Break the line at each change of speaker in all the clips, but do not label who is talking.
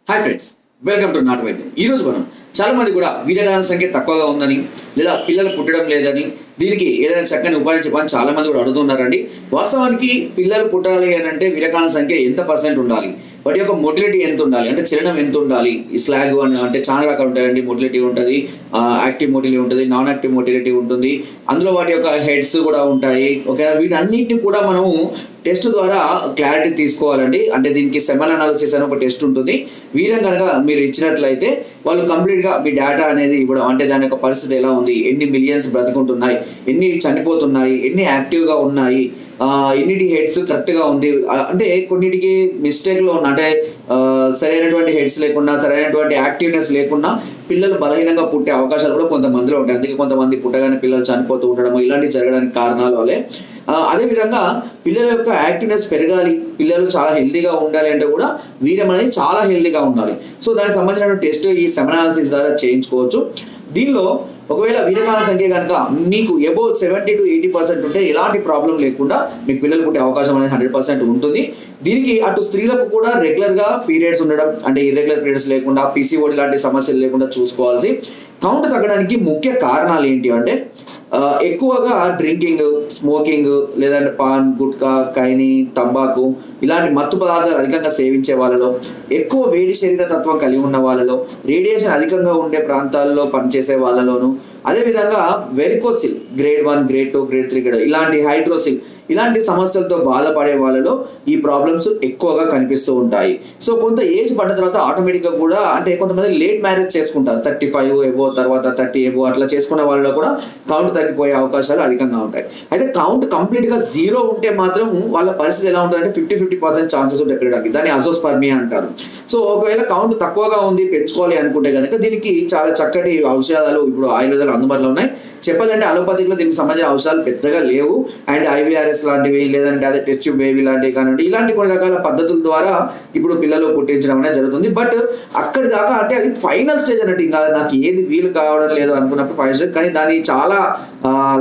Hi friends, welcome to నాటు వైద్యం. ఈరోజు మనం చాలా మంది కూడా వీర్యకణాల సంఖ్య తక్కువగా ఉందని లేదా పిల్లలు పుట్టడం లేదని దీనికి ఏదైనా చక్కని ఉపాయం చెప్పని చాలా మంది కూడా అడుగుతున్నారండి. వాస్తవానికి పిల్లలు పుట్టాలి అని అంటే వీర్యకణాల సంఖ్య ఎంత పర్సెంట్ ఉండాలి, వాటి యొక్క మొటిలిటీ ఎంత ఉండాలి, అంటే చలనం ఎంత ఉండాలి. ఈ స్లాగ్ అని అంటే చాలా రకాలు ఉంటాయండి. మొటిలిటీ ఉంటుంది, యాక్టివ్ మొటిలిటీ ఉంటుంది, నాన్ యాక్టివ్ మొటిలిటీ ఉంటుంది. అందులో వాటి యొక్క హెడ్స్ కూడా ఉంటాయి. ఓకే, వీటన్నిటిని కూడా మనము టెస్ట్ ద్వారా క్లారిటీ తీసుకోవాలండి. అంటే దీనికి సెమన్ అనాలిసిస్ అని ఒక టెస్ట్ ఉంటుంది. వీరం కనుక మీరు ఇచ్చినట్లయితే వాళ్ళు కంప్లీట్గా మీ డేటా అనేది ఇవ్వడం, అంటే దాని యొక్క పరిస్థితి ఎలా ఉంది, ఎన్ని మిలియన్స్ బ్రతికుంటున్నాయి, ఎన్ని చనిపోతున్నాయి, ఎన్ని యాక్టివ్గా ఉన్నాయి, ఎన్నిటి హెడ్స్ కరెక్ట్గా ఉంది, అంటే కొన్నిటికి మిస్టేక్లో ఉన్న, అంటే సరైనటువంటి హెడ్స్ లేకుండా సరైనటువంటి యాక్టివ్నెస్ లేకుండా పిల్లలు బలహీనంగా పుట్టే అవకాశాలు కూడా కొంతమందిలో ఉంటాయి. అందుకే కొంతమంది పుట్టగానే పిల్లలు చనిపోతూ ఉండడం ఇలాంటివి జరగడానికి కారణాలు వల్లే. అదేవిధంగా పిల్లల యొక్క యాక్టివ్నెస్ పెరగాలి, పిల్లలు చాలా హెల్తీగా ఉండాలి అంటే కూడా వీర్యం అనేది చాలా హెల్తీగా ఉండాలి. సో దానికి సంబంధించిన టెస్ట్ ఈ సెమన్ అనాలిసిస్ ద్వారా చేయించుకోవచ్చు. దీనిలో ఒకవేళ వీర్యకణాల సంఖ్య కనుక మీకు అబౌవ్ 70 to 80% ఉంటే ఎలాంటి ప్రాబ్లం లేకుండా మీకు పిల్లలు పుట్టే అవకాశం అనేది 100% ఉంటుంది. దీనికి అటు స్త్రీలకు కూడా రెగ్యులర్గా పీరియడ్స్ ఉండడం, అంటే ఇర్రెగ్యులర్ పీరియడ్స్ లేకుండా, పీసీఓడి లాంటి సమస్యలు లేకుండా చూసుకోవాల్సి. కౌంట్ తగ్గడానికి ముఖ్య కారణాలు ఏంటి అంటే ఎక్కువగా డ్రింకింగ్, స్మోకింగ్, లేదంటే పాన్, గుట్కా, కైని, తంబాకు ఇలాంటి మత్తు పదార్థాలు అధికంగా సేవించే వాళ్ళలో, ఎక్కువ వేడి శరీర తత్వం కలిగి ఉన్న వాళ్ళలో, రేడియేషన్ అధికంగా ఉండే ప్రాంతాల్లో పనిచేసే వాళ్ళలోను, అదేవిధంగా varicocele grade 1, grade 2, grade 3 grade ఇలాంటి హైడ్రోసిల్ ఇలాంటి సమస్యలతో బాధపడే వాళ్ళలో ఈ ప్రాబ్లమ్స్ ఎక్కువగా కనిపిస్తూ ఉంటాయి. సో కొంత ఏజ్ పడ్డ తర్వాత ఆటోమేటిక్గా కూడా, అంటే కొంతమంది లేట్ మ్యారేజ్ చేసుకుంటారు, 35 ఎబో, తర్వాత 30 ఎబో అట్లా చేసుకునే వాళ్ళలో కూడా కౌంట్ తగ్గిపోయే అవకాశాలు అధికంగా ఉంటాయి. అయితే కౌంట్ కంప్లీట్గా 0 ఉంటే మాత్రం వాళ్ళ పరిస్థితి ఎలా ఉంటుందంటే 50% ఛాన్సెస్ ఉంటాయి పెరగడానికి. దాన్ని అజోస్పర్మియా అంటారు. సో ఒకవేళ కౌంట్ తక్కువగా ఉంది, పెంచుకోవాలి అనుకుంటే కనుక దీనికి చాలా చక్కటి ఔషధాలు ఇప్పుడు ఆయుర్వేదాలు అందుబాటులో ఉన్నాయి. చెప్పాలంటే అలోపతిలో దీనికి సంబంధించిన ఔషధాలు పెద్దగా లేవు. అండ్ ఐవీఆర్ఎస్ లాంటివి, లేదంటే అదే టెస్ట్ ట్యూబ్ బేబీ లాంటివి కానివ్వండి, ఇలాంటి కొన్ని రకాల పద్ధతుల ద్వారా ఇప్పుడు పిల్లలు పుట్టించడం అనేది జరుగుతుంది. బట్ అక్కడి దాకా, అంటే అది ఫైనల్ స్టేజ్ అన్నట్టు, ఇంకా నాకు ఏది వీలు కావడం లేదు అనుకున్నప్పుడు ఫైనల్ స్టేజ్, కానీ దాని చాలా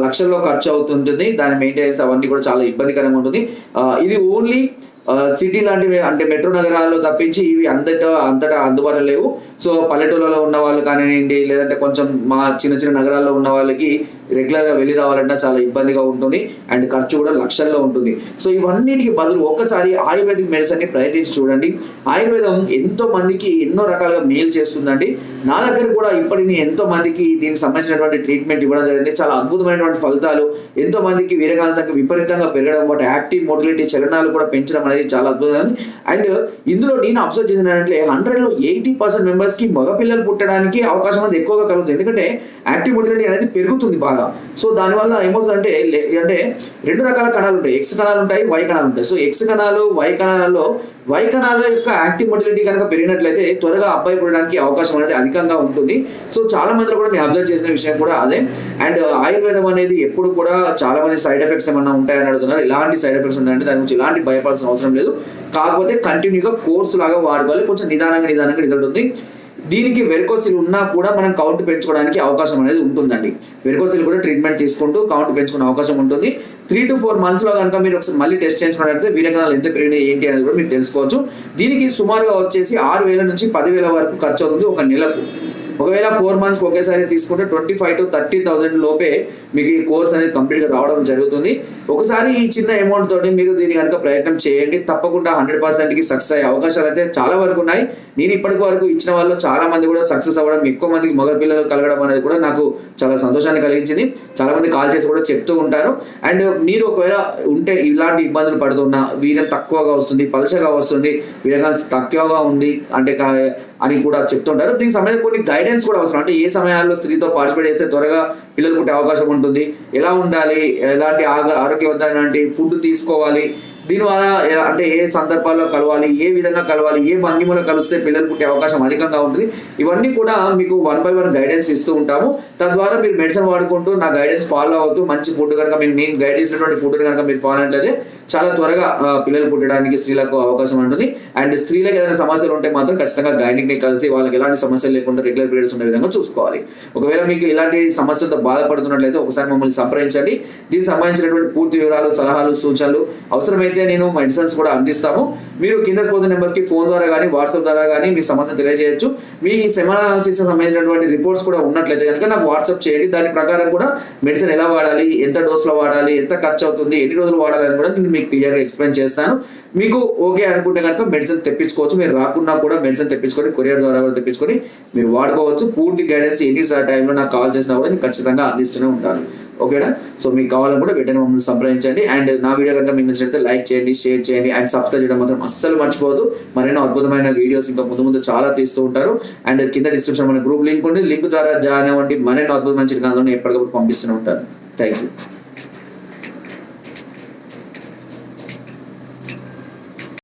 లక్షల్లో ఖర్చు అవుతుంటుంది. దాని మెయింటెనెన్స్ అవన్నీ కూడా చాలా ఇబ్బందికరంగా ఉంటుంది. ఇది ఓన్లీ సిటీ లాంటివి, అంటే మెట్రో నగరాల్లో తప్పించి ఇవి అంతటా అందుబాటులో లేవు. సో పల్లెటూళ్ళలో ఉన్న వాళ్ళు కానివ్వండి, లేదంటే కొంచెం మా చిన్న చిన్న నగరాల్లో ఉన్న వాళ్ళకి రెగ్యులర్గా వెళ్ళి రావాలంటే చాలా ఇబ్బందిగా ఉంటుంది. అండ్ ఖర్చు కూడా లక్షల్లో ఉంటుంది. సో ఇవన్నిటికి బదులు ఒక్కసారి ఆయుర్వేదిక్ మెడిసిన్ని ప్రయత్నించి చూడండి. ఆయుర్వేదం ఎంతో మందికి ఎన్నో రకాలుగా మేలు చేస్తుందండి. నా దగ్గర కూడా ఇప్పటిని ఎంతో మందికి దీనికి సంబంధించినటువంటి ట్రీట్మెంట్ ఇవ్వడం జరిగింది. చాలా అద్భుతమైనటువంటి ఫలితాలు, ఎంతో మందికి వీర్యకణాల సంఖ్య విపరీతంగా పెరగడం, వాటి యాక్టివ్ మొటిలిటీ చలనాలు కూడా పెంచడం అనేది చాలా అద్భుతం. అండ్ ఇందులో నేను అబ్జర్వ్ చేసినట్లే 100లో 80% మెంబర్స్కి మగపిల్లలు పుట్టడానికి అవకాశం అనేది ఎక్కువగా కలుగుతుంది. ఎందుకంటే యాక్టివ్ మొటిలిటీ అనేది పెరుగుతుంది బాగా. సో దానివల్ల ఏమవుతుందంటే, అంటే 2 రకాల కణాలు ఉంటాయి, ఎక్స్ కణాలు ఉంటాయి, వై కణాలు ఉంటాయి. సో ఎక్స్ కణాలు, వై కణాలలో వై కణాల యొక్క యాక్టివ్ మొటిలిటీ కనుక పెరిగినట్లయితే త్వరగా అబ్బాయి పుట్టడానికి అవకాశం అనేది అధికంగా ఉంటుంది. సో చాలా మందిలో కూడా నేను అబ్జర్వ్ చేసిన విషయం కూడా అదే. అండ్ ఆయుర్వేదం అనేది ఎప్పుడు కూడా చాలా మంది సైడ్ ఎఫెక్ట్స్ ఏమన్నా ఉంటాయని అడుగుతున్నారు. ఎలాంటి సైడ్ ఎఫెక్ట్స్ ఉన్నాయంటే దాని గురించి ఎలాంటి భయపడాల్సిన అవసరం లేదు. కాకపోతే కంటిన్యూగా కోర్సు లాగా వాడుకోవాలి. కొంచెం నిదానంగా రిజల్ట్ ఉంది. దీనికి వెరికోసిల్ ఉన్నా కూడా మనం కౌంట్ పెంచుకోవడానికి అవకాశం అనేది ఉంటుందండి. వెరికోసిల్ కూడా ట్రీట్మెంట్ తీసుకుంటూ కౌంట్ పెంచుకునే అవకాశం ఉంటుంది. 3 to 4 monthsలో కనుక మీరు ఒకసారి మళ్ళీ టెస్ట్ చేయించుకున్నట్లయితే వీర్యకణాలు ఎంత పెరిగినాయి ఏంటి అనేది కూడా మీరు తెలుసుకోవచ్చు. దీనికి సుమారుగా వచ్చేసి 6,000 నుంచి 10,000 వరకు ఖర్చు అవుతుంది ఒక నెలకు. ఒకవేళ 4 months ఒకేసారి తీసుకుంటే 25,000 to 30,000 లోపే మీకు ఈ కోర్స్ అనేది కంప్లీట్గా రావడం జరుగుతుంది. ఒకసారి ఈ చిన్న అమౌంట్ తోటి మీరు దీన్ని కనుక ప్రయత్నం చేయండి, తప్పకుండా 100%కి సక్సెస్ అయ్యే అవకాశాలు అయితే చాలా వరకు ఉన్నాయి. నేను ఇప్పటి వరకు ఇచ్చిన వాళ్ళు చాలా మంది కూడా సక్సెస్ అవ్వడం, ఎక్కువ మందికి మగ పిల్లలు కలగడం అనేది కూడా నాకు చాలా సంతోషాన్ని కలిగించింది. చాలా మంది కాల్ చేసి కూడా చెప్తూ ఉంటారు. అండ్ మీరు ఒకవేళ ఉంటే ఇలాంటి ఇబ్బందులు పడుతున్నా, వీర్యం తక్కువగా వస్తుంది, పలచగా వస్తుంది, వీర్యం తక్కువగా ఉంది అంటే అని కూడా చెప్తుంటారు. దీనికి సంబంధించి కొన్ని గైడెన్స్ కూడా అవసరం. అంటే ఏ సమయాల్లో స్త్రీతో పార్టిసిపేట్ చేస్తే త్వరగా పిల్లలు పుట్టే అవకాశం ఉంటుంది, ఎలా ఉండాలి, ఎలాంటి ఆరోగ్యవంతమైన ఫుడ్ తీసుకోవాలి, దీనివల్ల అంటే ఏ సందర్భాల్లో కలవాలి, ఏ విధంగా కలవాలి, ఏ భంగిమలో కలిస్తే పిల్లలు పుట్టే అవకాశం అధికంగా ఉంటుంది, ఇవన్నీ కూడా మీకు 1 by 1 గైడెన్స్ ఇస్తూ ఉంటాము. తద్వారా మీరు మెడిసిన్ వాడుకుంటూ నా గైడెన్స్ ఫాలో అవుతూ మంచి ఫుడ్ కనుక నేను గైడ్ చేసినటువంటి ఫుడ్ కనుక మీరు ఫాలో అయినట్లయితే చాలా త్వరగా పిల్లలు పుట్టడానికి స్త్రీలకు అవకాశం ఉంటుంది. అండ్ స్త్రీలకు ఏదైనా సమస్యలు ఉంటే మాత్రం ఖచ్చితంగా గైనిక్ని కలిసి వాళ్ళకి ఎలాంటి సమస్యలు లేకుండా రెగ్యులర్ పీరియడ్స్ ఉండే విధంగా చూసుకోవాలి. ఒకవేళ మీకు ఇలాంటి సమస్యలతో బాధపడుతున్నట్లయితే ఒకసారి మమ్మల్ని సంప్రదించండి. దీనికి సంబంధించినటువంటి పూర్తి వివరాలు, సలహాలు, సూచనలు అవసరమైతే అయితే నేను మెడిసిన్స్ కూడా అందిస్తాము. మీరు కింద స్పోర్ట్స్ నెంబర్స్ కి ఫోన్ ద్వారా కానీ వాట్సాప్ ద్వారా కానీ మీ సమస్యను తెలియజేయచ్చు. మీ సెమన్ అనాలిసిస్ సంబంధించినటువంటి రిపోర్ట్స్ కూడా ఉన్నట్లయితే కనుక నాకు వాట్సాప్ చేయండి. దాని ప్రకారం కూడా మెడిసిన్ ఎలా వాడాలి, ఎంత డోస్లో వాడాలి, ఎంత ఖర్చు అవుతుంది, ఎన్ని రోజులు వాడాలి అని కూడా నేను మీకు క్లియర్గా ఎక్స్ప్లెయిన్ చేస్తాను. మీకు ఓకే అనుకుంటే కనుక మెడిసిన్ తెప్పించుకోవచ్చు. మీరు రాకున్నా కూడా మెడిసిన్ తెప్పించుకొని కొరియర్ ద్వారా కూడా తెప్పించుకొని మీరు వాడుకోవచ్చు. పూర్తి గైడెన్స్ ఎన్ని టైంలో నాకు కాల్ చేసినా కూడా నేను ఖచ్చితంగా అందిస్తూనే ఉంటాను. ఓకేనా? సో మీకు కావాలని కూడా వెంటనే మమ్మల్ని సంప్రదించండి. అండ్ నా వీడియో కనుక మీకు నచ్చినట్లయితే లైక్ చేయండి, షేర్ చేయండి అండ్ సబ్స్క్రైబ్ చేయడం మాత్రం అస్సలు మర్చిపోవద్దు. మరెన్నో అద్భుతమైన వీడియోస్ ఇంకా ముందు చాలా తీస్తూ ఉంటారు. అండ్ కింద డిస్క్రిప్షన్ మన గ్రూప్ లింక్ ఉంది, లింక్ ద్వారా జాయిన్ అవ్వండి. మరెన్నో అద్భుతమైన చిరునాలను ఎప్పటికప్పుడు పంపిస్తూనే ఉంటారు. Thank you.